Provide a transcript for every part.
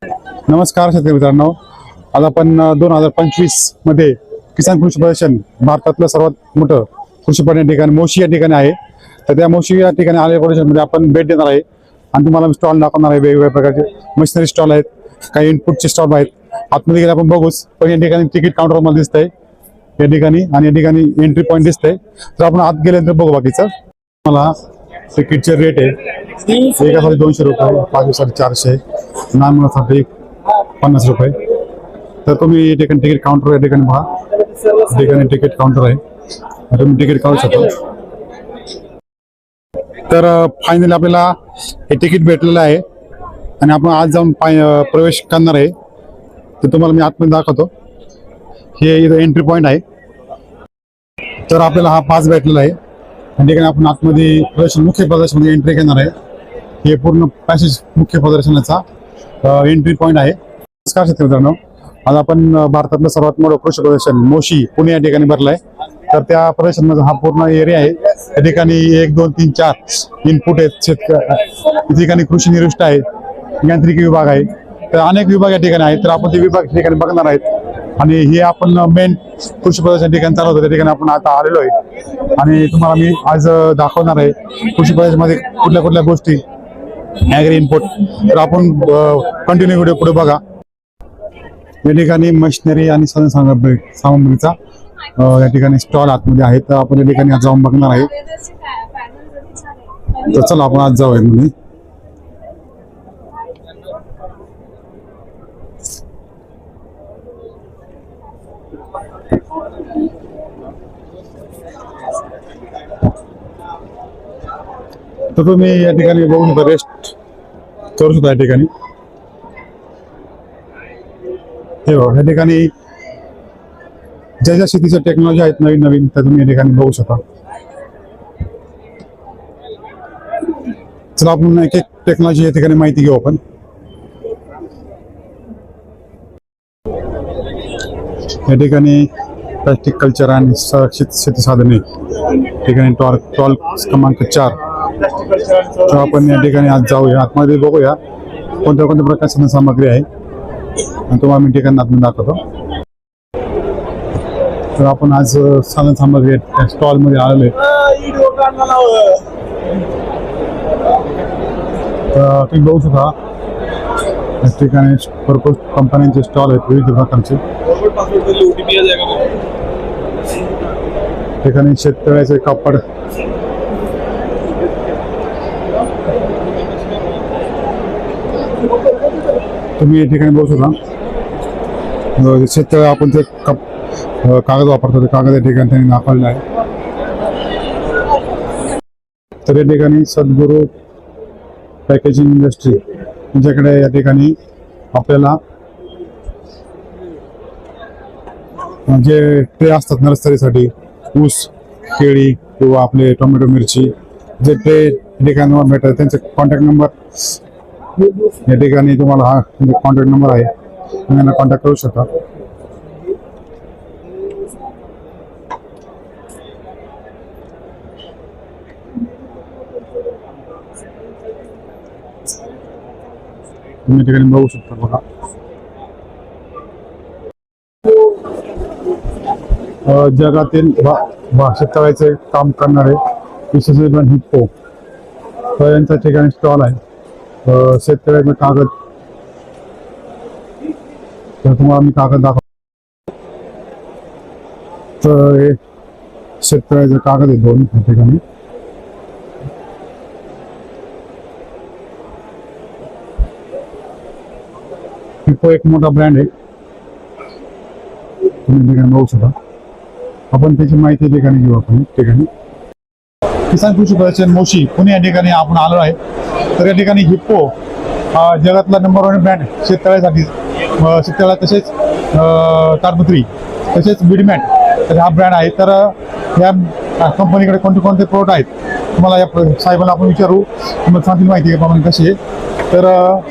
नमस्कार शेतकरी मित्रांनो, आज आपण 2025 मध्ये किसान कृषी प्रदर्शन भारतातलं सर्वात मोठं कृषी प्रदर्शन ठिकाण मोशी या ठिकाणी आहे. तर त्या मोशी या ठिकाणी आलेल्या प्रदर्शनमध्ये आपण भेट देणार आहे आणि तुम्हाला स्टॉल दाखवणार आहे. वेगवेगळ्या प्रकारचे मशिनरी स्टॉल आहेत, काही इनपुटचे स्टॉल आहेत. आतमध्ये गेले आपण बघूच, पण या ठिकाणी तिकीट काउंटर मला दिसतंय या ठिकाणी आणि या ठिकाणी एंट्री पॉईंट दिसतंय. तर आपण आत गेल्यानंतर बघू बाकीचं. मला तिकीटचे रेट आहे एकासाठी 200 रुपये, 5 दिवसासाठी 400, लहान मुलासाठी 50 रुपये. तर तुम्ही या ठिकाणी तिकीट काउंटर या ठिकाणी पहा, या ठिकाणी तिकीट काउंटर आहे, तुम्ही तिकीट काढू शकता. तर फायनली आपल्याला हे तिकीट भेटलेलं आहे आणि आपण आज जाऊन प्रवेश करणार आहे. तर तुम्हाला मी आतमध्ये दाखवतो. हे इथं एंट्री पॉईंट आहे. तर आपल्याला हा पास भेटलेला आहे. या ठिकाणी आपण आतमध्ये मुख्य प्रदर्शनामध्ये एंट्री घेणार आहे. हे पूर्ण पॅसेज मुख्य प्रदर्शनाचा एंट्री पॉईंट आहे. नमस्कार शेतकरी मित्रांनो, आज आपण भारतातलं सर्वात मोठं कृषी प्रदर्शन मोशी पुणे या ठिकाणी भरलंय. तर त्या प्रदर्शनाचा हा पूर्ण एरिया आहे. या ठिकाणी 1, 2, 3, 4 इनपुट आहेत. या ठिकाणी कृषी निरुष्ट आहे, यांत्रिकी विभाग आहे. तर अनेक विभाग या ठिकाणी आहेत. तर आपण ते विभाग ठिकाणी बघणार आहेत आणि हे आपण मेन कृषी प्रदर्शन ठिकाणी चालू होतं त्या ठिकाणी आपण आता आलेलो आहे आणि तुम्हाला मी आज दाखवणार आहे कृषी प्रदर्शनमध्ये कुठल्या कुठल्या गोष्टी ॲग्री इनपुट. तर आपण कंटिन्यू व्हिडिओ पुढे बघा. या ठिकाणी मशिनरी आणि सामग्रीचा या ठिकाणी स्टॉल आतमध्ये आहे. तर आपण या ठिकाणी आज जाऊन बघणार आहे. तर चला आपण आज जाऊया म्हणजे. तर तुम्ही या ठिकाणी बघू शकता, रेस्ट करू शकता या ठिकाणी. हे बघा, या ठिकाणी ज्या ज्या शेतीच्या टेक्नॉलॉजी आहेत नवीन नवीन, त्या तुम्ही या ठिकाणी बघू शकता. चला आपण एक एक टेक्नॉलॉजी या ठिकाणी माहिती घेऊ आपण. या ठिकाणी प्लास्टिक कल्चर आणि सुरक्षित शेती साधने ठिकाणी टॉल क्रमांक 4. तर आपण या ठिकाणी आज जाऊया, आतमध्ये बघूया कोणत्या कोणत्या प्रकारची सामग्री आहे आणि तुम्हाला मी ठिकाणी आतमध्ये दाखवतो. तर आपण आज साधन सामग्री स्टॉल मध्ये आलेले. तर तुम्ही बघू शकता या ठिकाणी भरपूर कंपन्यांचे स्टॉल आहेत विविध प्रकारचे. ठिकाणी शेतकऱ्याचे कापड, तुम्ही या ठिकाणी बघू शकता. शेतकरी आपण ते कागद वापरतो, ते कागद या ठिकाणी त्यांनी दाखवलेला आहे. तर या ठिकाणी सद्गुरू पॅकेजिंग इंडस्ट्री यांच्याकडे या ठिकाणी आपल्याला जे ट्रे असतात नर्सरीसाठी, ऊस, केळी किंवा आपले टोमॅटो, मिरची जे ट्रे ठिकाणी भेटतात त्यांचे कॉन्टॅक्ट नंबर या ठिकाणी तुम्हाला हा कॉन्टॅक्ट नंबर आहे, तुम्ही यांना कॉन्टॅक्ट करू शकता. तुम्ही ठिकाणी बघू शकता. बघा, जगातील शेतकऱ्याचे काम करणारे विशेष हिप्पो तर यांच्या ठिकाणी स्टॉल आहे. शेतकऱ्याचे कागद, तर तुम्हाला मी कागद दाखवतो. तर हे शेतकऱ्याचे कागद आहे 2 या ठिकाणी. हिप्पो एक मोठा ब्रँड आहे, तुम्ही ठिकाणी बघू शकता. आपण त्याची माहिती ठिकाणी घेऊ. आपण ठिकाणी किसान कृषी प्रदर्शन मोशी पुणे या ठिकाणी आपण आलो आहे. तर या ठिकाणी हिप्पो हा जगातला नंबर 1 ब्रँड शेतकऱ्यासाठी, शेतकऱ्याला तसेच ताडपत्री, तसेच विडमॅट, तर हा ब्रँड आहे. तर या कंपनीकडे कोणते कोणते प्रोडक्ट आहेत तुम्हाला या साहेबांना आपण विचारू, तुम्हाला सांगतील माहिती प्रमाणे कशी आहे. तर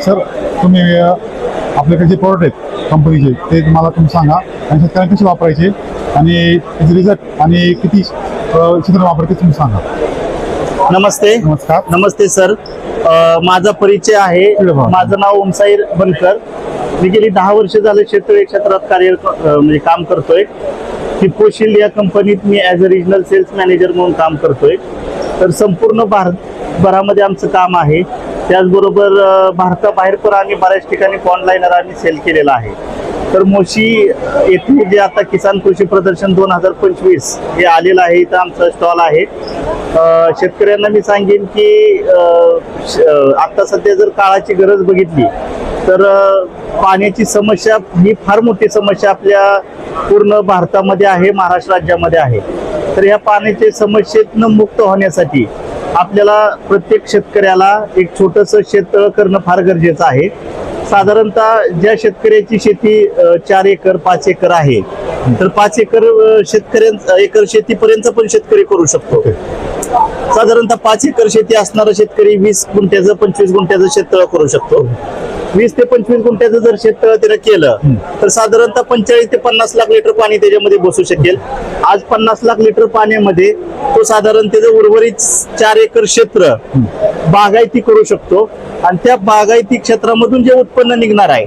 सर, तुम्ही आपल्याकडे जे प्रोडक्ट आहेत कंपनीचे ते मला तुम्ही सांगा आणि शेतकऱ्यांना कसे वापरायचे आणि त्याचे रिझल्ट आणि किती क्षेत्र वापरायचे तुम्ही सांगा. नमस्ते. नमस्कार. नमस्ते सर. माझा परिचय आहे. माझं नाव ओमसाईर बनकर. मी गेली 10 वर्ष झाले शेततळे क्षेत्रात म्हणजे काम करतोय. टिप्पो शिल्ड या कंपनीत मी as a regional sales manager म्हणून काम करतोय. तर संपूर्ण भारतभरामध्ये आमचं काम आहे. त्याचबरोबर भारताबाहेर पण आम्ही बऱ्याच ठिकाणी ऑनलाईनर आम्ही सेल केलेला आहे. तर मोशी येथे जे आता किसान कृषी प्रदर्शन 2025 हे आलेलं आहे, इथं आमचा स्टॉल आहे. शेतकऱ्यांना मी सांगेन की आता सध्या जर काळाची गरज बघितली तर पाण्याची समस्या ही फार मोठी समस्या आपल्या पूर्ण भारतामध्ये आहे, महाराष्ट्र राज्यामध्ये आहे. तर या पाण्याच्या समस्येतनं मुक्त होण्यासाठी आपल्याला प्रत्येक शेतकऱ्याला एक छोटंसं शेततळं करणं फार गरजेचं आहे. साधारणतः ज्या शेतकऱ्याची शेती 4 एकर 5 एकर आहे, तर 5 एकर शेतीपर्यंत पण शेतकरी करू शकतो. साधारणतः 5 एकर शेती असणारा शेतकरी 20 गुंठ्याचं 25 गुंठ्याचं शेततळं करू शकतो. 20 ते 25 गुंठ्याचं जर शेततळं त्यानं केलं तर साधारणतः 45 ते 50 लाख लिटर पाणी त्याच्यामध्ये बसू शकेल. आज 50 लाख लिटर पाण्यामध्ये तो साधारण त्याचं उर्वरित 4 एकर क्षेत्र बागायती करू शकतो. आणि त्या बागायती क्षेत्रामधून जे उत्पन्न निघणार आहे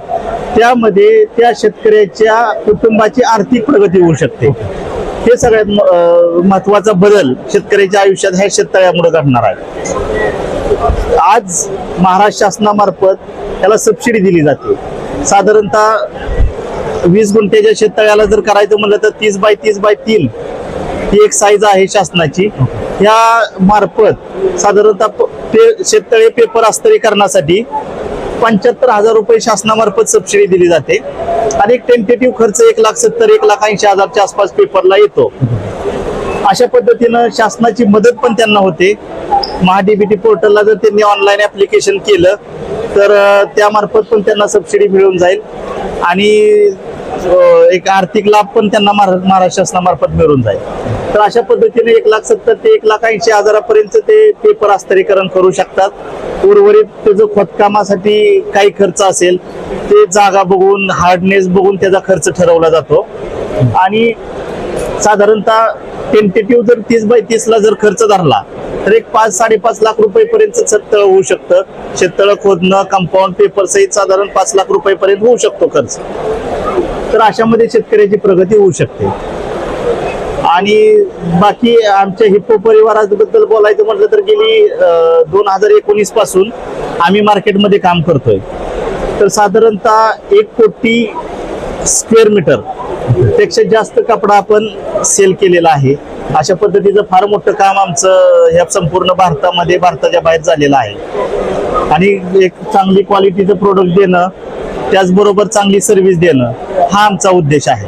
त्यामध्ये त्या शेतकऱ्याच्या कुटुंबाची आर्थिक प्रगती होऊ शकते. हे सगळ्यात महत्वाचा बदल शेतकऱ्याच्या आयुष्यात ह्या शेततळ्यामुळे घडणार आहे. आज महाराष्ट्र शासनामार्फत त्याला सबसिडी दिली जाते. साधारणतः 20 गुंठ्याच्या शेततळ्याला जर करायचं म्हणलं तर 30 बाय 30 बाय 3 ही एक साईज आहे शासनाची. ह्या मार्फत साधारणतः शेततळे पेपर अस्तरीकरणासाठी 75,000 रुपये शासनामार्फत सबसिडी दिली जाते. आणि एक टेंटेटिव्ह खर्च 1,70,000 1,80,000च्या आसपास पेपरला येतो. अशा पद्धतीनं शासनाची मदत पण त्यांना होते. महाडीबीटी पोर्टलला जर त्यांनी ऑनलाईन ऍप्लिकेशन केलं तर त्यामार्फत पण त्यांना सबसिडी मिळून जाईल आणि एक आर्थिक लाभ पण त्यांना महाराष्ट्र शासनामार्फत मिळून जाईल. तर अशा पद्धतीने 1,70,000 ते 1,80,000 पर्यंत ते पेपर अस्तरीकरण करू शकतात. उर्वरित त्याचं खोदकामासाठी काही खर्च असेल ते जागा बघून हार्डनेस बघून त्याचा खर्च ठरवला जातो. आणि साधारणतः टेंटेटिव्ह जर 30 बाय 30 ला जर खर्च धरला तर एक 5-5.5 लाख रुपये पर्यंत शेततळं होऊ शकतं. शेततळं खोदणं कंपाऊंड पेपर सहित साधारण 5 लाख रुपये पर्यंत होऊ शकतो खर्च. तर अशामध्ये शेतकऱ्याची प्रगती होऊ शकते. आणि बाकी आमच्या हिप्पो परिवाराबद्दल बोलायचं म्हटलं तर गेली 2019 पासून आम्ही मार्केटमध्ये काम करतोय. तर साधारणतः 1 कोटी स्क्वेअर मीटर पेक्षा जास्त कपडा आपण सेल केलेला आहे. अशा पद्धतीचं फार मोठं काम आमचं ह्या संपूर्ण भारतामध्ये भारताच्या बाहेर झालेलं आहे. आणि एक चांगली क्वालिटीचं प्रोडक्ट देणं त्याचबरोबर चांगली सर्व्हिस देणं हा आमचा उद्देश आहे.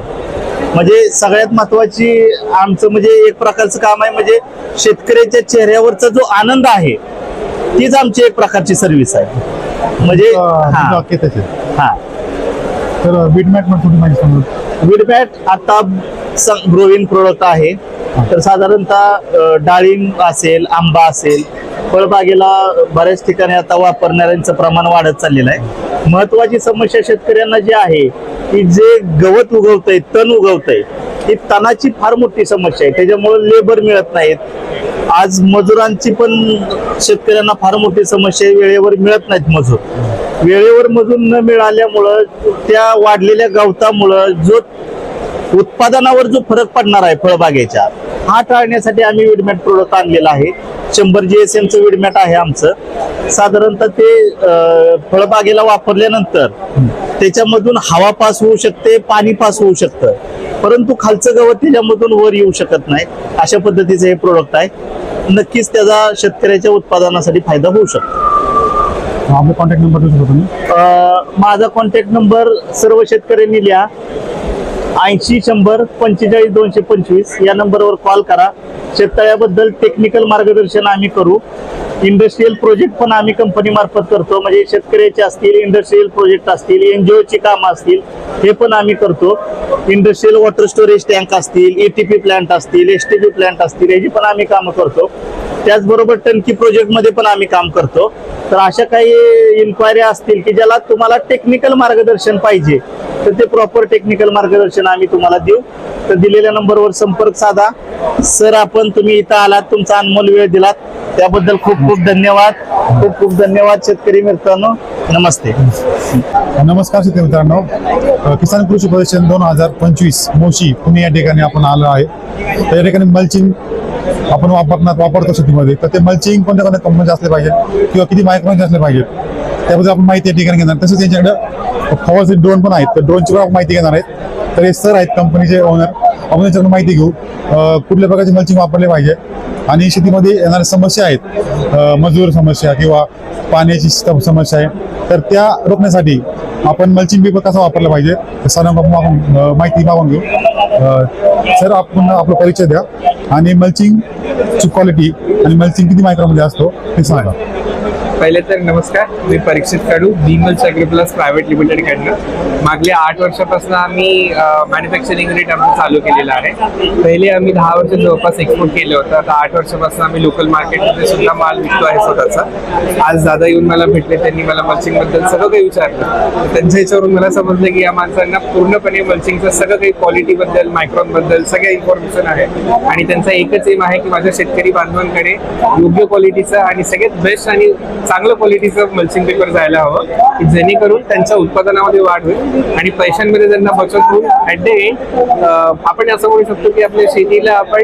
म्हणजे सगळ्यात महत्वाची आमचं म्हणजे एक प्रकारचं काम आहे, म्हणजे शेतकऱ्याच्या चेहऱ्यावरचा जो आनंद आहे तीच आमची एक प्रकारची सर्व्हिस आहे. म्हणजे तर वीडमॅट वीडमॅट आता ग्रोविंग प्रोडक्ट आहे. तर साधारणतः डाळिंब असेल, आंबा असेल, फळबागेला बऱ्याच ठिकाणी आता वापरणाऱ्यांचं प्रमाण वाढत चाललेलं आहे. महत्वाची समस्या शेतकऱ्यांना जी आहे की जे गवत उगवतंय, तण उगवतंय, ही तणाची फार मोठी समस्या आहे. त्याच्यामुळे लेबर मिळत नाहीत. आज मजुरांची पण शेतकऱ्यांना फार मोठी समस्या आहे, वेळेवर मिळत नाहीत मजूर. वेळेवर मजूर न मिळाल्यामुळं त्या वाढलेल्या गवतामुळं जो उत्पादनावर जो फरक पडणार आहे फळबागेच्या, हा टाळण्यासाठी आम्ही वीडमॅट प्रोडक्ट आणलेला आहे. 100 GSM चं वीडमॅट आहे आमचं. साधारणतः ते फळबागेला वापरल्यानंतर त्याच्यामधून हवा पास होऊ शकते, पाणी पास होऊ शकतं, परंतु खालचं गवत त्याच्यामधून वर येऊ शकत नाही. अशा पद्धतीचं हे प्रोडक्ट आहे. नक्कीच त्याचा शेतकऱ्याच्या उत्पादनासाठी फायदा होऊ शकतो. आपला कॉन्टॅक्ट नंबर देऊ शकतो तुम्ही? माझा कॉन्टॅक्ट नंबर सर्व शेतकऱ्यांनी लिहा. 80 100 45 225 या नंबरवर कॉल करा. शेततळ्याबद्दल टेक्निकल मार्गदर्शन आम्ही करू. इंडस्ट्रीयल प्रोजेक्ट पण आम्ही कंपनी मार्फत करतो. म्हणजे शेतकऱ्याचे असतील, इंडस्ट्रीयल प्रोजेक्ट असतील, एनजीओची कामं असतील, हे पण आम्ही करतो. इंडस्ट्रीयल वॉटर स्टोरेज टँक असतील, ETP प्लांट असतील, STP प्लांट असतील, याची पण आम्ही कामं करतो. त्याचबरोबर टंकी प्रोजेक्टमध्ये पण आम्ही काम करतो. तर अशा काही इन्क्वायरी असतील की ज्याला तुम्हाला टेक्निकल मार्गदर्शन पाहिजे तर ते प्रॉपर टेक्निकल मार्गदर्शन आम्ही तुम्हाला देऊ. तर दिलेल्या नंबरवर संपर्क साधा. सर, तुम्ही इथं आलात, तुमचा अनमोल वेळ दिलात, त्याबद्दल खूप खूप धन्यवाद. खूप खूप धन्यवाद शेतकरी मित्रांनो. नमस्ते. नमस्कार शेतकरी मित्रांनो, किसान कृषी प्रदर्शन 2025 मोशी पुणे या ठिकाणी आपण आलो आहे. तर या ठिकाणी मल्चिंग आपण वापरतो शेतीमध्ये, तर ते मल्चिंग कोणत्या कोणत्या कंपनीचे असले पाहिजे किंवा किती मायक्रोनचे असले पाहिजे त्याबद्दल आपण माहिती या ठिकाणी घेणार. तसेच त्यांच्याकडे फवारणी ड्रोन पण आहेत, तर ड्रोनची पण आपण माहिती घेणार आहेत. तर हे सर आहेत कंपनीचे ओनर, आपण त्यांच्याकडून माहिती घेऊ कुठल्या प्रकारचे मल्चिंग वापरले पाहिजे आणि शेतीमध्ये येणाऱ्या समस्या आहेत, मजूर समस्या किंवा पाण्याची समस्या आहे, तर त्या रोखण्यासाठी आपण मल्चिंग पेपर कसा वापरला पाहिजे सरांकडून आपण माहिती मागून घेऊ. सर आपण आपला परिचय द्या आणि मल्चिंगची क्वालिटी आणि मल्चिंग किती मायक्रोमध्ये असतो ते सांगा. पहिले तर नमस्कार, मी परीक्षित कडू, विमल ॲग्रोप्लस प्रायव्हेट लिमिटेड कडनं मागल्या 8 वर्षापासून आम्ही मॅन्युफॅक्चरिंग युनिट आमचं चालू केलेलं आहे. पहिले आम्ही 10 वर्ष जवळपास एक्सपोर्ट केलं होतं. आता 8 वर्षापासून आम्ही लोकल मार्केटमध्ये सुद्धा माल विकतो आहे स्वतःचा. आज दादा येऊन मला भेटले, त्यांनी मला मल्चिंगबद्दल सगळं काही विचारलं. त्यांच्या ह्याच्यावरून मला समजलं की या माणसांना पूर्णपणे मल्चिंगचं सगळं काही क्वालिटीबद्दल, मायक्रॉनबद्दल सगळ्या इन्फॉर्मेशन आहे. आणि त्यांचा एकच एम आहे की माझ्या शेतकरी बांधवांकडे योग्य क्वालिटीचं आणि सगळ्यात बेस्ट आणि चांगलं क्वालिटीचं मल्चिंग पेपर जायला हवं, की जेणेकरून त्यांच्या उत्पादनामध्ये वाढ होईल आणि पैशांमध्ये त्यांना बचत होईल. ॲट द एंड आपण असं म्हणू शकतो की आपल्या शेतीला आपण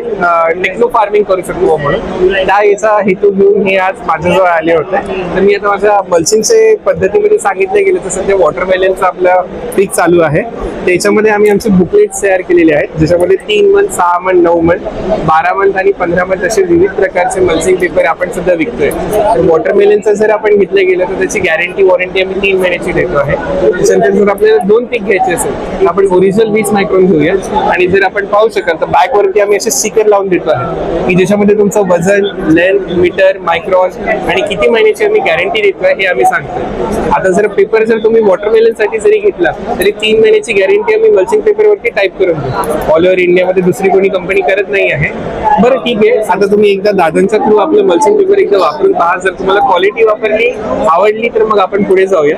टेक्नो फार्मिंग करू शकतो. म्हणून त्या याचा हेतू घेऊन हे आज माझ्याजवळ आले होते. तर मी आता माझ्या मल्चिंगचे पद्धतीमध्ये सांगितलं गेलं तर सध्या वॉटरमेलनचं आपलं पीक चालू आहे. त्याच्यामध्ये आम्ही आमचे बुकलेट्स तयार केलेले आहेत, ज्याच्यामध्ये 3 मंथ, 6 मंथ, 9 मंथ, 12 मंथ आणि 15 मंथ असे विविध प्रकारचे मल्चिंग पेपर आपण सध्या विकतोय. तर वॉटरमेलनचं जर आपण घेतलं गेलं तर त्याची गॅरंटी वॉरंटी आम्ही 3 महिन्याची देतो आहे. त्याच्यानंतर जर आपल्याला 2 पीक घ्यायचे असेल आपण ओरिजिनल 20 मायक्रॉन घेऊया. आणि जर आपण पाहू शकाल तर बॅकवरती आम्ही असे स्टिकर लावून देतो आहे की ज्याच्यामध्ये तुमचं वजन, लेंथ, मीटर, मायक्रॉन आणि किती महिन्याची आम्ही गॅरंटी देतोय हे आम्ही सांगतो. आता जर पेपर जर तुम्ही वॉटरमेलनसाठी जरी घेतला तरी 3 महिन्याची गॅरंटी आम्ही मल्चिंग पेपरवरती टाईप करून देतो. ऑल ओव्हर इंडियामध्ये दुसरी कोणी कंपनी करत नाही आहे. बरं ठीक आहे, आता तुम्ही एकदा दादांच्या थ्रू आपलं मल्चिंग पेपर एकदा वापरून पहा. जर तुम्हाला क्वालिटी वापरली आवडली तर मग आपण पुढे जाऊया.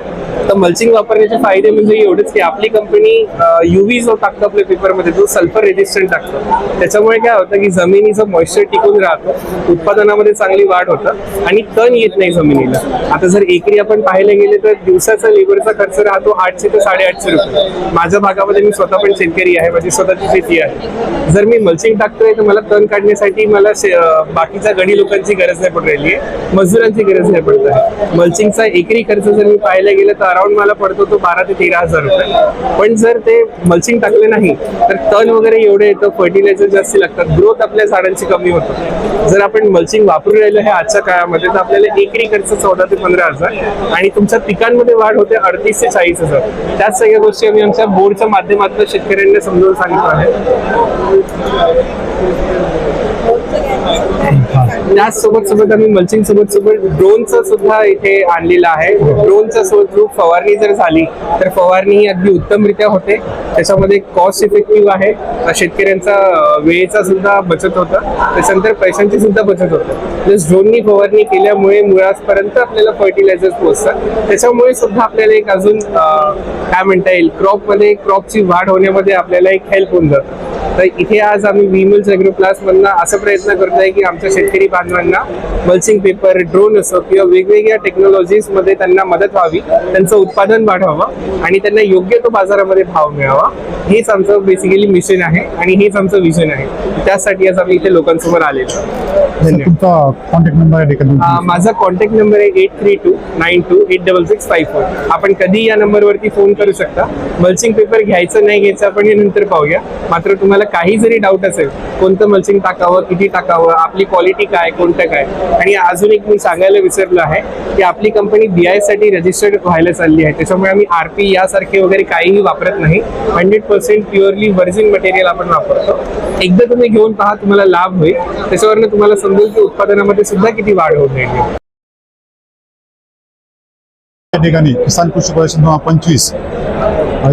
तर मल्चिंग वापरण्याचे फायदे म्हणजे एवढंच की आपली कंपनी UV जो टाकतो आपल्या पेपरमध्ये जो सल्फर रेजिस्टंट टाकतो, त्याच्यामुळे काय होतं की जमिनीचं मॉइश्चर टिकून राहतं, उत्पादनामध्ये चांगली वाढ होतं आणि तण येत नाही जमिनीला. आता जर एकरी आपण पाहायला गेले तर दिवसाचा लेबरचा खर्च राहतो 800 ते 850 रुपये. माझ्या भागामध्ये मी स्वतः पण शेतकरी आहे, माझी स्वतःची शेती आहे. जर मी मल्चिंग टाकतोय तर मला तण काढण्यासाठी मला बाकीच्या गडी लोकांची गरज नाही पडत राहिली आहे, मजुरांची गरज नाही पडत आहे. मल्चिंगचा एकरी खर्च जर मी पाहायला गेलं तर अराउंड मला पडतो तो 12 ते 13,000 रुपये. पण जर ते मल्चिंग टाकले नाही तर तण वगैरे एवढे येतं, फर्टिलायझर जास्त लागतात, ग्रोथ आपल्या झाडांची कमी होतं. जर आपण मल्चिंग वापरून राहिलो हे आजच्या काळामध्ये तर आपल्याला एकरी खर्च 14 ते 15,000 आणि तुमच्या पिकांमध्ये वाढ होते 38 ते 40,000. त्याच सगळ्या गोष्टी आम्ही आमच्या बोर्डच्या माध्यमातून शेतकऱ्यांना समजावून सांगितलं आहे. त्याच सोबत आम्ही मल्चिंग सोबत ड्रोनचं सुद्धा इथे आणलेलं आहे. ड्रोनच्या थ्रू फवारणी जर झाली तर फवारणी ही अगदी उत्तमरित्या होते. त्याच्यामध्ये कॉस्ट इफेक्टिव्ह आहे, शेतकऱ्यांचा वेळेचा सुद्धा बचत होतं, त्याच्यानंतर पैशांची सुद्धा बचत होतं. प्लस ड्रोननी फवारणी केल्यामुळे मुळापर्यंत आपल्याला फर्टिलायझर पोहोचतात. त्याच्यामुळे सुद्धा आपल्याला एक अजून काय म्हणता येईल क्रॉपची वाढ होण्यामध्ये आपल्याला एक हेल्प होऊन जातं. तर इथे आज आम्ही विमल ॲग्रोप्लस मधनं असं प्रयत्न करतोय की आमच्या शेतकरी बांधवांना मल्चिंग पेपर, ड्रोन असो किंवा वेगवेगळ्या टेक्नॉलॉजीज मध्ये त्यांना मदत व्हावी, त्यांचं उत्पादन वाढवावं आणि त्यांना योग्य तो बाजारामध्ये भाव मिळावा. हेच आमचं बेसिकली मिशन आहे आणि हेच आमचं विजन आहे. त्यासाठी आज आम्ही इथे लोकांसमोर आलेलो. तुमचा कॉन्टॅक्ट नंबर आहे? माझा कॉन्टॅक्ट नंबर आहे 8329286654. आपण कधी या नंबरवरती फोन करू शकता. मल्चिंग पेपर घ्यायचं नाही घ्यायचं आपण हे नंतर पाहूया. मात्र तुम्हाला काही जरी डाऊट असेल कोणतं मल्चिंग टाकावं, किती टाकावं, आपली क्वालिटी काय, कोणतं काय, आणि अजून एक मी सांगायला विसरलो आहे की आपली कंपनी BI साठी रजिस्टर्ड व्हायला चालली आहे. त्याच्यामुळे आम्ही RP यासारखे वगैरे काहीही वापरत नाही. 100% प्युअरली व्हर्जिन मटेरियल आपण वापरतो. एकदा तुम्ही घेऊन पहा, तुम्हाला लाभ होईल. त्याच्यावरनं तुम्हाला समजेल की उत्पादनामध्ये सुद्धा किती वाढ होत राहिली. या ठिकाणी किसान कृषी प्रदर्शन 2025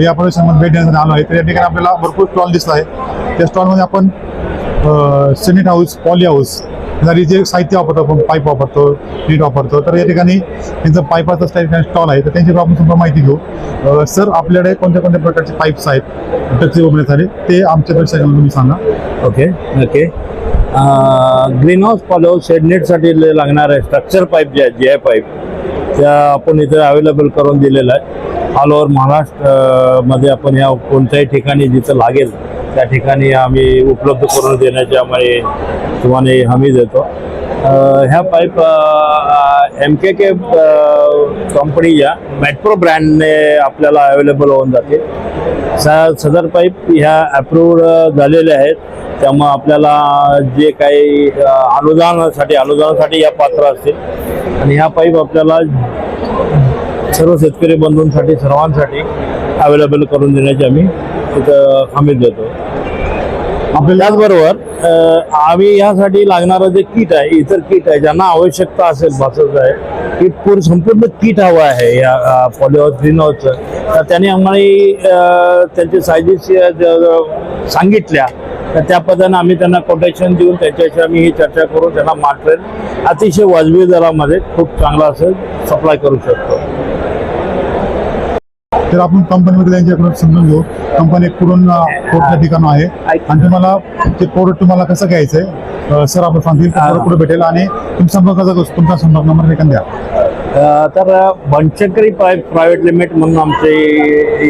या प्रदर्शनामध्ये भेट देण्यासाठी आलो आहे. तर या ठिकाणी आपल्याला भरपूर स्टॉल दिसत आहे. त्या स्टॉलमध्ये आपण सिमेंट हाऊस, पॉली हाऊस जे साहित्य वापरतो, आपण पाईप वापरतो, नीट वापरतो, तर या ठिकाणी त्यांचं पाईपाचं स्टॉल आहे. तर त्यांची आपण सुद्धा माहिती घेऊ. सर, आपल्याकडे कोणत्या कोणत्या प्रकारचे पाईप्स आहेत टची उघडण्यासाठी ते आमच्या दर्शकांना तुम्ही सांगा. ओके. ग्रीन हाऊस पॉलो शेडनेटसाठी लागणारे स्ट्रक्चर पाईप जे आहेत GI पाईप त्या आपण इथे अवेलेबल करून दिलेलं आहे. ऑल ओव्हर महाराष्ट्र आपण ह्या कोणत्याही ठिकाणी जिथं लागेल त्या ठिकाणी आम्ही उपलब्ध करून देण्याची आम्ही तुम्हाला हमी देतो. ह्या पाईप MKK कंपनीच्या मेट्रो ब्रँडने आपल्याला अवेलेबल होऊन जाते. सदर पाईप ह्या अप्रूव्ड झालेले आहेत. त्यामुळे आपल्याला जे काही अनुदानासाठी या पात्र असतील आणि ह्या पाईप आपल्याला सर्व शेतकरी बंधूंसाठी सर्वांसाठी अवेलेबल करून देण्याची आम्ही इथं हमी देतो. त्याचबरोबर आम्ही यासाठी लागणारं जे किट आहे, इतर किट आहे ज्यांना आवश्यकता असेल भासत आहे की संपूर्ण किट हवं आहे या पॉलिहाऊस ग्रीन हाऊसचं, तर त्यांनी आम्हाला त्यांची सायझेस सांगितल्या तर त्या पद्धतीने आम्ही त्यांना कोटेशन देऊन त्यांच्याशी आम्ही ही चर्चा करून त्यांना मटेरियल अतिशय वाजवी दरामध्ये खूप चांगला असेल सप्लाय करू शकतो. तर आपण कंपनीमध्ये त्यांच्याकडून समजून घेऊ कंपनी कुठून कुठल्या ठिकाणं आहे आणि तुम्हाला ते प्रोडक्ट तुम्हाला कसं घ्यायचंय सर आपण सांगतील कुठे भेटेल आणि तुमचा संपर्क नंबर देखील द्या. तर बनशंकरी प्रायव्हेट लिमिटेड म्हणून आमचे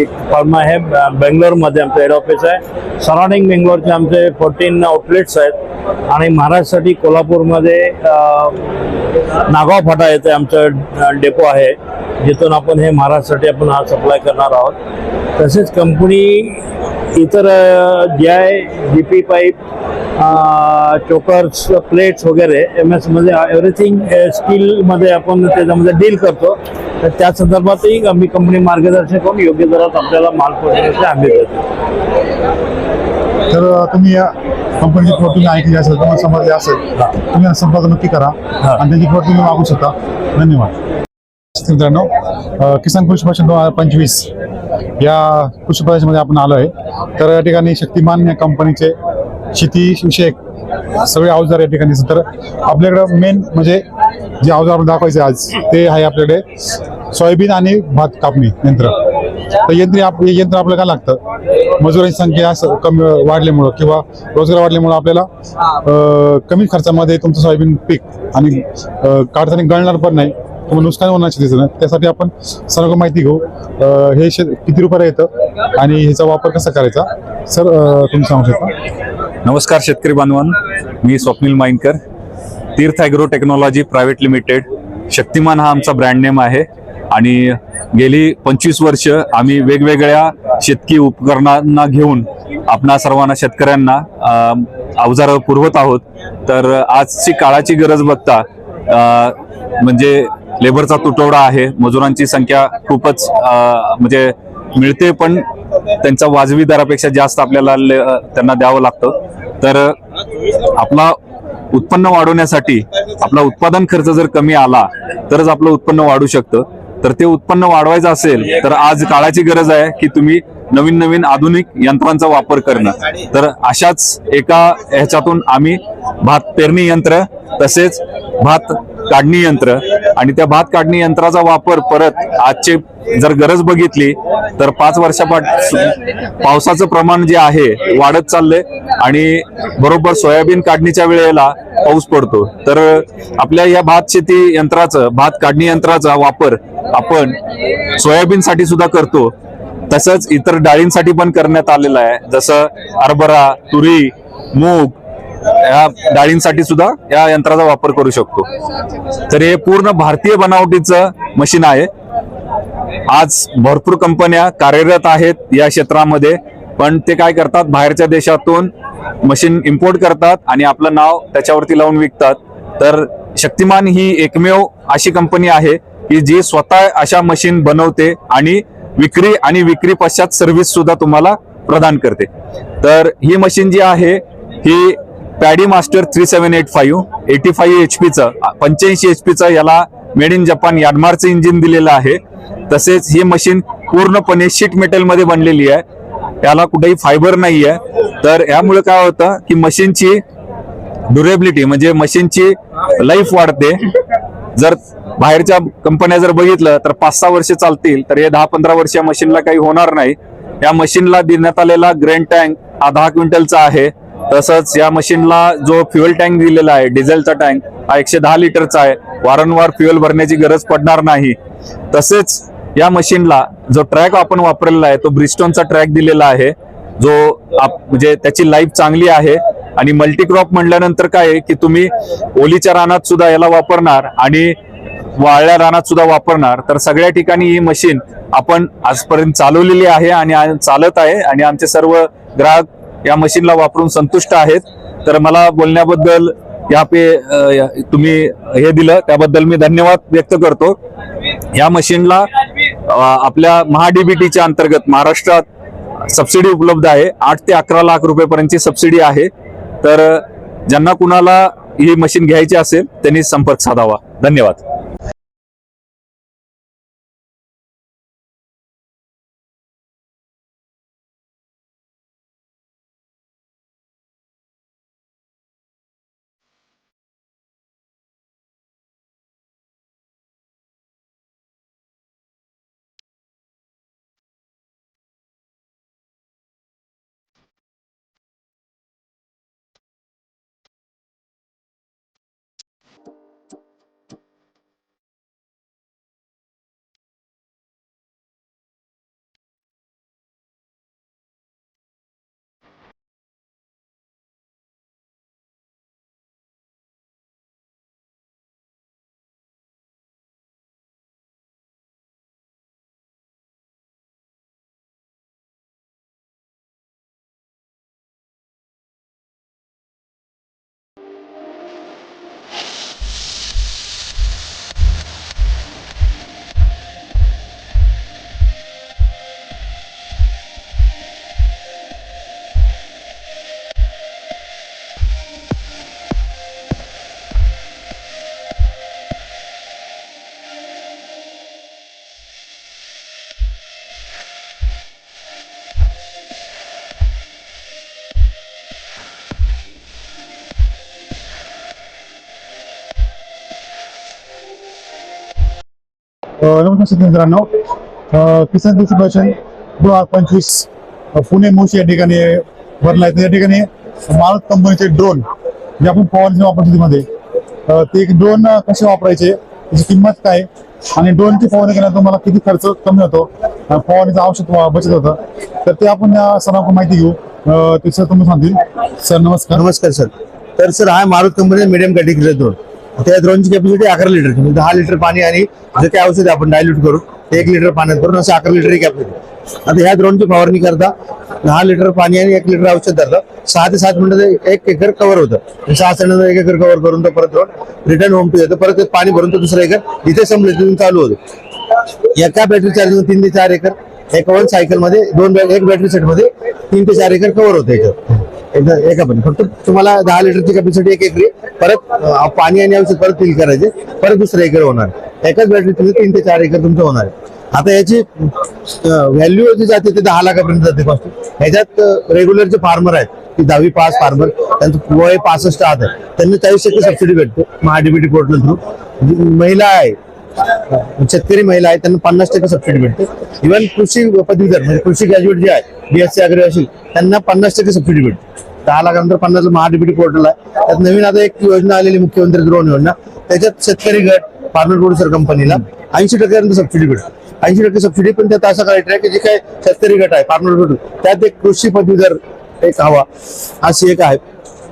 एक फर्म आहे बेंगलोरमध्ये आमचं हेड ऑफिस आहे. सराउंडिंग बेंगलोरचे आमचे 14 आउटलेट्स आहेत आणि महाराष्ट्रासाठी कोल्हापूरमध्ये नागाव फाटा येथे आमचं डेपो आहे जिथून आपण हे महाराष्ट्रासाठी आपण हा सप्लाय करणार आहोत. तसेच कंपनी इतर GI GP pipe chokers plates वगैरे MS मध्ये एव्हरीथिंग स्टीलमध्ये आपण त्याच्यामध्ये डील करतो. तर त्या संदर्भातही आम्ही कंपनी मार्गदर्शन करून योग्य दरात आपल्याला माल पोहोचवण्याची हमी देतो. तर तुम्ही या कंपनीची प्रोडक्ट तुम्ही ऐकली असेल तुम्हाला समजले असेल तुम्ही संपर्क नक्की करा आणि त्याची प्रोडक्ट तुम्ही मागू शकता. धन्यवाद. मित्रांनो किसान कृषी परिषद 2025 या कृषी परिषदेमध्ये आपण आलो आहे. तर या ठिकाणी शक्तिमान या कंपनीचे शेतीविषयक सगळे अवजार या ठिकाणी दिसतात. तर आपल्याकडं मेन म्हणजे जे अवजार दाखवायचे आज ते आहे आपल्याकडे सोयाबीन आणि भात कापणी यंत्र. तर यंत्र आपल्याला काय लागतं मजुरांची संख्या कमी वाढल्यामुळं किंवा रोजगार वाढल्यामुळं आपल्याला कमी खर्चामध्ये तुमचं सोयाबीन पीक आणि काढताना गळणार पण नाही तुम्हाला नुकसान होणार शेतीचं. त्यासाठी आपण सर्व माहिती घेऊ हे किती रुपयाला येतं आणि ह्याचा वापर कसा करायचा. सर तुम्ही सांगू शकता. नमस्कार शेतकरी बांधवांनो, मी Swapnil Mainkar. Tirth agro technology private limited Shaktiman हा आमचा ब्रँड नेम आहे आणि गेली 25 वर्ष आम्ही वेगवेगळ्या शेतकी उपकरणांना घेऊन आपणा सर्वांना शेतकऱ्यांना अवजारं पुरवत आहोत. तर आजची काळाची गरज बघता म्हणजे लेबरचा तुटवडा आहे, मजुरांची संख्या खूपच म्हणजे मिळते पण त्यांचा वाजवी दरापेक्षा जास्त आपल्याला त्यांना द्यावं लागतं. तर आपला उत्पन्न वाढवण्यासाठी आपला उत्पादन खर्च जर कमी आला तरच आपलं उत्पन्न वाढू शकतं. तर ते उत्पन्न वाढवायचं असेल तर आज काळाची गरज आहे की तुम्ही नवीन नवीन आधुनिक यंत्रांचा वापर करणं. तर अशाच एका ह्याच्यातून आम्ही भात पेरणी यंत्र तसेच भात काढणी यंत्र आणि त्या भात काढणी यंत्राचा वापर परत आजचे जर गरज बघितली तर 5 वर्षापासून पावसाचं प्रमाण जे आहे वाढत चाललंय आणि बरोबर सोयाबीन काढणीच्या वेळेला पाऊस पडतो. तर आपल्या या भात शेती यंत्राचं भात काढणी यंत्राचा वापर आपण सोयाबीनसाठी सुद्धा करतो. तसंच इतर डाळींसाठी पण करण्यात आलेला आहे. जसं हरभरा, तुरी, मूग या डाळींसाठी सुद्धा या यंत्राचा वापर करू शकतो. तर हे पूर्ण भारतीय बनावटीचं मशीन आहे. आज भरपूर कंपन्या कार्यरत आहेत या क्षेत्रामध्ये पण ते काय करतात बाहेरच्या देशातून मशीन इम्पोर्ट करतात आणि आपलं नाव त्याच्यावरती लावून विकतात. तर शक्तिमान ही एकमेव अशी कंपनी आहे की जी स्वतः अशा मशीन बनवते आणि विक्री पश्चात सर्व्हिस सुद्धा तुम्हाला प्रदान करते. तर ही मशीन जी आहे ही पॅडी मास्टर 3785 85 HP-चं 85 HP-चं याला मेड इन जपान याडमारचं इंजिन दिलेलं आहे. तसेच ही मशीन पूर्णपणे शीट मेटल मध्ये बनलेली आहे. याला कुठेही फायबर नाही आहे. तर यामुळे काय होतं की मशीनची ड्युरेबिलिटी म्हणजे मशीनची लाईफ वाढते. जर बाहेरच्या कंपन्या जर बघितलं तर 5-6 वर्ष चालतील तर हे 10-15 वर्ष या मशीनला काही होणार नाही. या मशीनला देण्यात आलेला ग्रेन टँक हा 10 क्विंटलचा आहे तसंच या मशीनला जो फ्युएल टँक दिलेला आहे, डिझेलचा टँक हा 110 लिटरचा आहे, वारंवार फ्युएल भरण्याची गरज पडणार नाही. तसेच या मशीनला जो ट्रॅक आपण वापरलेला आहे तो ब्रिस्टोनचा ट्रॅक दिलेला आहे, जो म्हणजे त्याची लाईफ चांगली आहे. आणि मल्टीक्रॉप म्हटल्यानंतर काय आहे की तुम्ही ओलीच्या रानात सुद्धा याला वापरणार आणि वाळल्या रानात सुद्धा वापरणार. तर सगळ्या ठिकाणी ही मशीन आपण आजपर्यंत चालवलेली आहे आणि चालत आहे आणि आमचे सर्व ग्राहक या मशीनला वापरून संतुष्ट आहेत. तर मला बोलण्याबद्दल तुम्ही हे दिलं त्याबद्दल मी धन्यवाद व्यक्त करतो. या मशीनला आपल्या महाडीबीटीच्या अंतर्गत महाराष्ट्रात सबसिडी उपलब्ध आहे. 8 ते 11 लाख रुपयेपर्यंतची सबसिडी आहे. तर ज्यांना कुणाला ही मशीन घ्यायची असेल त्यांनी संपर्क साधावा. धन्यवाद. नमस्कार शेतकरी मित्रांनो, किसान डिस्ट्रीब्युशन 2025 पुणे मोशी या ठिकाणी भरला आहे. या ठिकाणी मारुत कंपनीचे ड्रोन जे आपण फवारणी वापरतो मध्ये ते ड्रोन कसे वापरायचे, त्याची किंमत काय आणि ड्रोनची फवारणी केल्यानंतर तुम्हाला किती खर्च कमी होतो, फवारणीचं औषध बचत होतं, तर ते आपण या सरांकडून माहिती घेऊ. ते सर तुम्ही सांगतील. सर नमस्कार. नमस्कार सर. तर सर हा मारुत कंपनी मीडियम कॅटेगरीचा ड्रोन. त्या ड्रोनची कॅपॅसिटी 11 लिटरची, म्हणजे 10 लिटर पाणी आणि जे काही औषध आपण डायल्यूट करून 1 लिटर पाण्यात करून असं 11 लिटर कॅपॅसिटी. आता ह्या ड्रोनची फवारणी करता 10 लिटर पाणी आणि 1 लिटर औषध धरतं. 6 ते 7 मिनिटात 1 एकर कव्हर होतं. 6 सेकंदात 1 एकर कव्हर करून तो परत ड्रोन रिटर्न होम टू येतो. परत ते पाणी भरून तो दुसरा एकर इथे संपले तिथून चालू होतो. एका बॅटरी चार्जिंग 3 ते 4 एकर, एका वन सायकल मध्ये एक बॅटरी सेट मध्ये 3 ते 4 एकर कव्हर होतं याच्यावर एका पण. फक्त तुम्हाला 10 लिटरची कॅपॅसिटी 1 एकरी परत पाणी आणि औषध परत फिल करायचे, परत दुसरं एकर होणार. एकाच बॅटरी 3 ते 4 एकर तुमचं होणार आहे. आता याची व्हॅल्यू जी जाते ते 10 लाखापर्यंत जाते कॉस्ट. ह्याच्यात रेग्युलर जे फार्मर आहेत की 10वी पास फार्मर, त्यांचं वय 65 आहे, त्यांना 40% सबसिडी भेटते महाडीबीटी पोर्टल थ्रू. महिला आहे, शेतकरी महिला आहे, त्यांना 50% सबसिडी भेटते. इव्हन कृषी पदवीधर म्हणजे कृषी ग्रॅज्युएट जे आहे, BSc अग्री असेल, त्यांना 50% सबसिडी भेटते. 10 लाखानंतर 50 महाडीबीटी पोर्टल आहे. त्यात नवीन आता एक योजना आलेली मुख्यमंत्री ड्रोन योजना. त्याच्यात शेतकरी गट फार्मर प्रोड्युसर कंपनीला 80% सबसिडी भेटते. 80% सबसिडी. पण त्यात असा क्रायटेरिया की जे काही शेतकरी गट आहे फार्मर प्रोड्युसर, त्यात एक कृषी पदवीधर एक हवा, अशी एक आहे.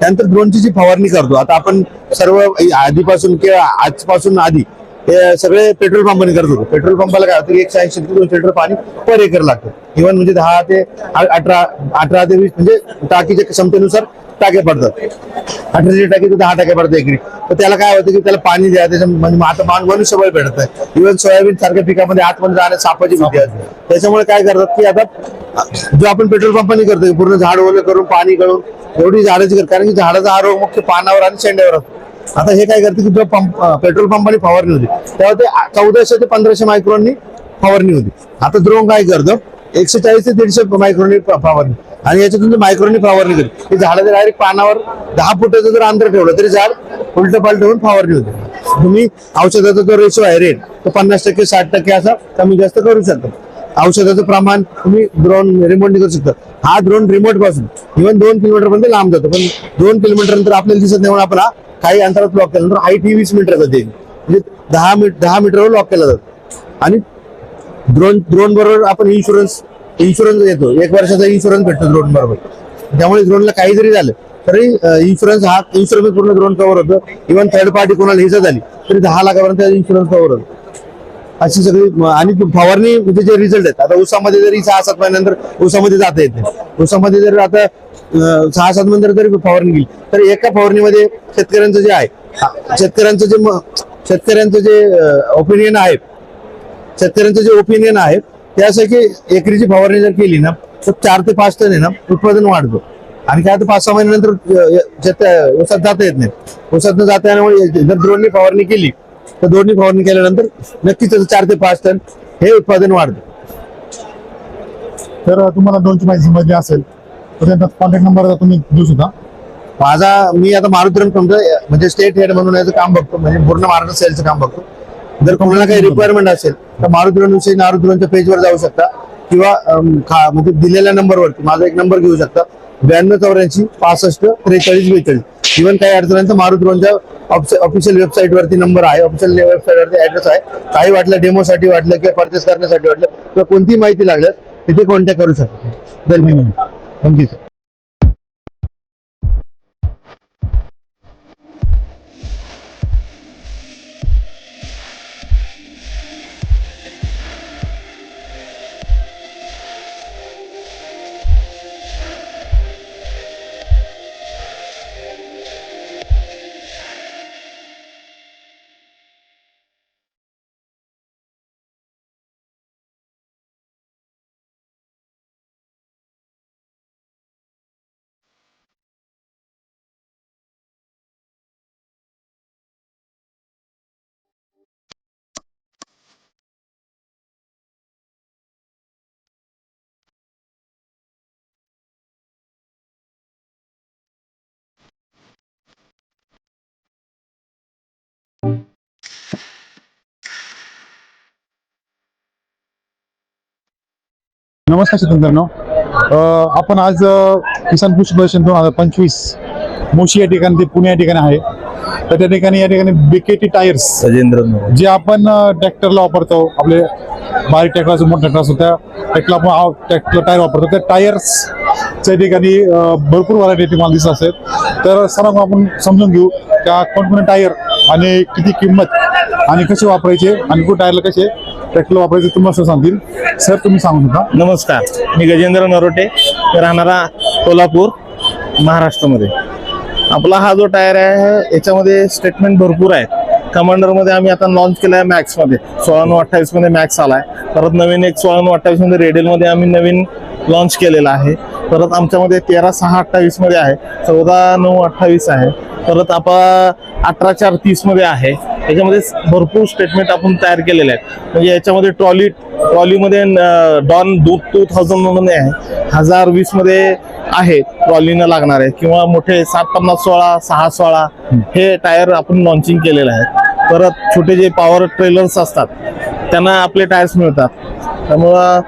त्यानंतर ड्रोनची जी फवारणी करतो आता आपण सर्व आधीपासून किंवा आजपासून आधी हे सगळे पेट्रोल पंपाने करत होतो. पेट्रोल पंपाला काय होतं की 180 ते 200 लिटर पाणी पर एकर लागतं. इव्हन म्हणजे 10 ते 18 ते 20 म्हणजे टाकीच्या क्षमतेनुसार टाके पडतात. 18 टाकी ते 10 टाके पडतात एकरी. तर त्याला काय होतं की त्याला पाणी द्या, त्याच्या म्हणजे आता मनुष्यबळ भेटत आहे. इव्हन सोयाबीन सारख्या पिकामध्ये आतमध्ये जाण्यात सापाची भीती असते. त्याच्यामुळे काय करतात की आता जो आपण पेट्रोल पंपाने करतो पूर्ण झाड ओले करून पाणी करून एवढी झाडाची, कारण की झाडाचा आरोग्य मुख्य पानावर आणि शेंड्यावर असतो. आता हे काय करते की जो पेट्रोल पंपाने फवारणी होती तेव्हा ते 1400 ते 1500 मायक्रॉननी फवारणी होती. आता ड्रोन काय करतो 140 ते 150 मायक्रॉननी फवारणी, आणि याच्यातून जे मायक्रॉननी फवारणी करते ते झाडाच्या डायरेक्ट पानावर 10 फुटाचं जर अंतर ठेवलं तरी झाड उलट पालट होऊन फवारणी होते. तुम्ही औषधाचा जो रेशो आहे रेट तो 50% 60% असा कमी जास्त करू शकता. औषधाचं प्रमाण तुम्ही ड्रोन रिमोटने करू शकता. हा ड्रोन रिमोट पासून इव्हन 2 किलोमीटर पर्यंत लांब जातो, पण 2 किलोमीटर नंतर आपल्याला दिसत नाही म्हणून आपण हा काही अंतरात लॉक केल्यानंतर हाईट ही 20 मीटरचा देईल, म्हणजे 10 मीटरवर लॉक केला जातो. आणि ड्रोन बरोबर आपण इन्शुरन्स येतो, 1 वर्षाचा इन्शुरन्स भेटतो ड्रोन बरोबर. त्यामुळे ड्रोनला काही जरी झालं तरी इन्शुरन्स पूर्ण ड्रोन कव्हर होतं. इव्हन थर्ड पार्टी कोणाला हिजा झाली तरी 10 लाखापर्यंत इन्शुरन्स कव्हर होतो. अशी सगळी आणि फवारणी म्हणजे जे रिझल्ट आहेत, आता ऊसामध्ये जरी 6-7 महिन्यानंतर ऊसामध्ये जाता येत नाही. ऊसामध्ये जर आता 6-7 महिन्यानंतर जरी फवारणी केली तर एका फवारणीमध्ये शेतकऱ्यांचं जे ओपिनियन आहे ते असं की एकरीची फवारणी जर केली ना तर 4 ते 5 टन आहे ना उत्पादन वाढतो. आणि काय तर 5-6 महिन्यानंतर ऊसात जाता येत नाही. ऊसात न जाता येण्यामुळे जर ड्रोननी फवारणी केली तर ड्रोननी फवारणी केल्यानंतर नक्कीच 4 ते 5 टन हे उत्पादन वाढतं. तर तुम्हाला ड्रोनची माहिती समजली असेल तर त्यांचा कॉन्टॅक्ट नंबर तुम्ही देऊ शकता. मी आता मारुती म्हणजे स्टेट हेड म्हणून याचं काम बघतो, म्हणजे पूर्ण महाराष्ट्र सेलचं काम बघतो. जर कोणाला काही रिक्वायरमेंट असेल तर मारुती नारुद्रांच्या पेजवर जाऊ शकता किंवा म्हणजे दिलेल्या नंबरवरती माझा एक नंबर घेऊ शकता 9284 65 43 42. इव्हन काही अडचणांचा मारुतीच्या ऑफिशियल वेबसाईट वरती नंबर आहे, ऑफिशियल वेबसाईट वरती ऍड्रेस आहे. काही वाटलं डेमोसाठी वाटलं किंवा परचेस करण्यासाठी वाटलं किंवा कोणतीही माहिती लागल्यास तिथे कॉन्टॅक्ट करू शकता. धन्यवाद. Thank you sir. नमस्कार शेतकऱ्यांनो, आपण आज किसान कृषी प्रदर्शन 2025 मोशी या ठिकाणी ते पुणे या ठिकाणी आहे. तर त्या ठिकाणी बीकेटी टायर्स जे आपण ट्रॅक्टरला वापरतो, आपले बारीक ट्रॅक्टर असो मोठा ट्रॅक्टर असो त्या ट्रॅक्टरला आपण ट्रॅक्टर टायर वापरतो. त्या टायर्सच्या ठिकाणी भरपूर व्हरायटी तुम्हाला दिसत असेल. तर सर्व आपण समजून घेऊ त्या कोणकोणते टायर आणि किती किंमत आणि कसे वापरायचे आणि कुठे टायरला कसे ट्रॅक्टर वापरायचे तुम्हाला सांगतील. सर तुम्ही सांगू शकता. नमस्कार, मी गजेंद्र नरोटे, राहणारा कोल्हापूर, महाराष्ट्रामध्ये. आपला हा जो टायर आहे याच्यामध्ये स्टेटमेंट भरपूर आहेत. कमांडरमध्ये आम्ही आता लॉन्च केला आहे मॅक्समध्ये 16/9/28 मध्ये मॅक्स आलाय. परत नवीन एक 16/9/28 मध्ये रेडियलमध्ये आम्ही नवीन लॉन्च केलेला आहे. परत आमच्यामध्ये 13/6/28 मध्ये आहे, 14/9/28 आहे. परत आपण 18/4/30 मध्ये आहे. याच्यामध्ये भरपूर स्टेटमेंट आपण तयार केलेले आहेत. म्हणजे याच्यामध्ये ट्रॉलीमध्ये डॉन 2000 मध्ये आहे, 1020 मध्ये आहे ट्रॉलीनं लागणारे, किंवा मोठे 750/16 6/16 हे टायर आपण लॉन्चिंग केलेले आहेत. परत छोटे जे पॉवर ट्रेलर्स असतात त्यांना आपले टायर्स मिळतात. त्यामुळं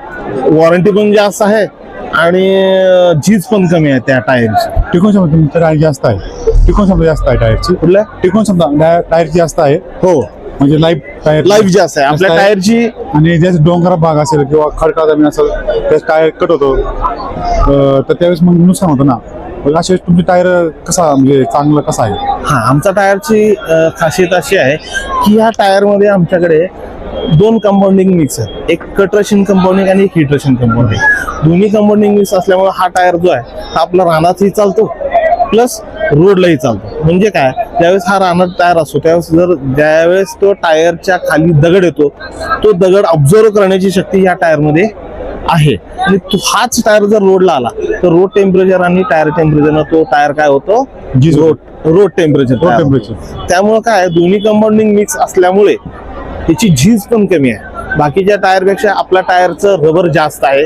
वॉरंटी पण जास्त आहे आणि झीज पण कमी आहे त्या टायरची. टिकून समजा तुमचं टायर जास्त आहे, टिकून समजा जास्त आहे टायरची. कुठल्या टिकून समजा टायरची जास्त आहे, हो, म्हणजे लाईफ जास्त आहे आपल्या टायरची. आणि ज्याचा डोंगरा भाग असेल किंवा खडका जमीन असेल त्याच टायर कट होतो, तर त्यावेळेस मग नुकसान होतं ना. अशा वेळेस तुमची टायर कसा म्हणजे चांगलं कसा आहे? हा, आमच्या टायरची खासियत अशी आहे की ह्या टायरमध्ये आमच्याकडे 2 कंपाऊंडिंग मिक्स आहे, एक कट रशियन कंपाऊंडिंग आणि एक हीट रशियन कंपाऊंडिंग. दोन्ही कंपाऊंडिंग मिक्स असल्यामुळे हा टायर जो आहे हा आपला रानातही चालतो प्लस रोडलाही चालतो. म्हणजे काय, ज्यावेळेस हा रानात टायर असतो त्यावेळेस ज्यावेळेस तो टायरच्या खाली दगड येतो, तो दगड ऑब्झर्व करण्याची शक्ती या टायरमध्ये आहे. आणि हाच टायर जर रोडला आला तर रोड टेम्परेचर आणि टायर टेम्परेचर तो टायर काय होतो, रोड टेम्परेचर. त्यामुळे काय, दोन्ही कंपाऊंडिंग मिक्स असल्यामुळे त्याची झीज पण कमी आहे. बाकीच्या टायरपेक्षा आपल्या टायरचं रबर जास्त आहे,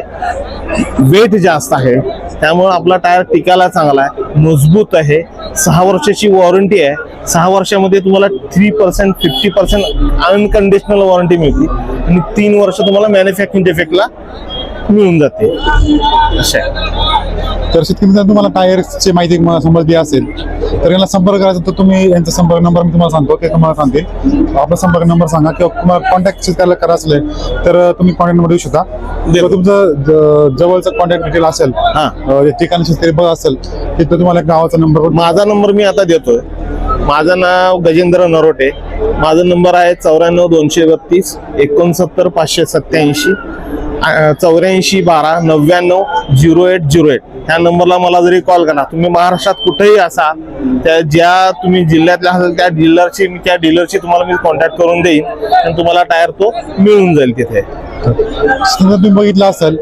वेट जास्त आहे. त्यामुळे आपला टायर टिकायला चांगला आहे, मजबूत आहे. 6 वर्षाची वॉरंटी आहे. 6 वर्षामध्ये तुम्हाला 3% 50% अनकंडिशनल वॉरंटी मिळते. आणि 3 वर्ष तुम्हाला मॅन्युफॅक्चरिंग डिफेक्टला मिळून जाते. अशा तर शेतकरी मित्रांनो, तुम्हाला टायरची माहिती समजली असेल तर यांना संपर्क करायचा तर तुम्ही यांचा संपर्क नंबर मी तुम्हाला सांगतो, ते तुम्हाला सांगतील. आपला संपर्क नंबर सांगा किंवा तुम्हाला कॉन्टॅक्ट शेतकऱ्याला करायचं असेल तर तुम्ही कॉन्टॅक्ट नंबर देऊ शकता. किंवा तुमचं जवळचं कॉन्टॅक्ट डिटेल असेल, ठिकाणी शेतकरी बघ असेल तिथं तुम्हाला गावाचा नंबर. माझा नंबर मी आता देतोय. माझं नाव गजेंद्र नरोटे. माझा नंबर आहे 94 232 69 587 84 12 99 0808. ह्या नंबरला मला जरी कॉल करा. तुम्ही महाराष्ट्रात कुठेही असाल, त्या ज्या तुम्ही जिल्ह्यातल्या असाल त्या डीलरशी तुम्हाला मी कॉन्टॅक्ट करून देईन आणि तुम्हाला टायर तो मिळून जाईल तिथे. तुम्ही बघितलं असेल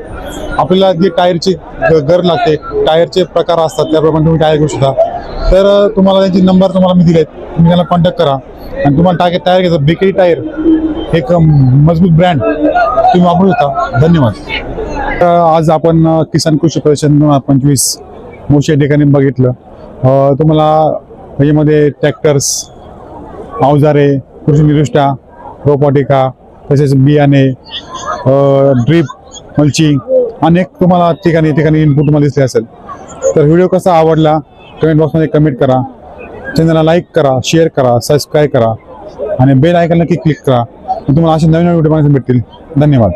आपल्याला जे टायरची गरज लागते, टायरचे प्रकार असतात त्याप्रमाणे तुम्ही टायर घेऊ शकता. तर तुम्हाला त्यांचे नंबर तुम्हाला मी दिलेत, तुम्ही त्यांना कॉन्टॅक्ट करा आणि तुम्हाला टायर घ्यायचं. बेकरी टायर एक मजबूत ब्रँड तुम्ही वापरू शकता. धन्यवाद. आज आपण किसान कृषी प्रदर्शन 2025 मोशी या ठिकाणी बघितलं. तुम्हाला याच्यामध्ये ट्रॅक्टर्स, अवजारे, कृषी निविष्ठा, रोपवाटिका, तसेच बियाणे, ड्रीप, मल्चिंग अनेक तुम्हाला ठिकाणी इनपुट तुम्हाला दिसले असेल. तर व्हिडिओ कसा आवडला कमेंट बॉक्समध्ये कमेंट करा. चॅनलला लाईक करा, शेअर करा, सबस्क्राईब करा आणि बेल आयकॉनला क्लिक करा. तुम्हाला असे नवीन व्हिडिओ भेटतील. धन्यवाद.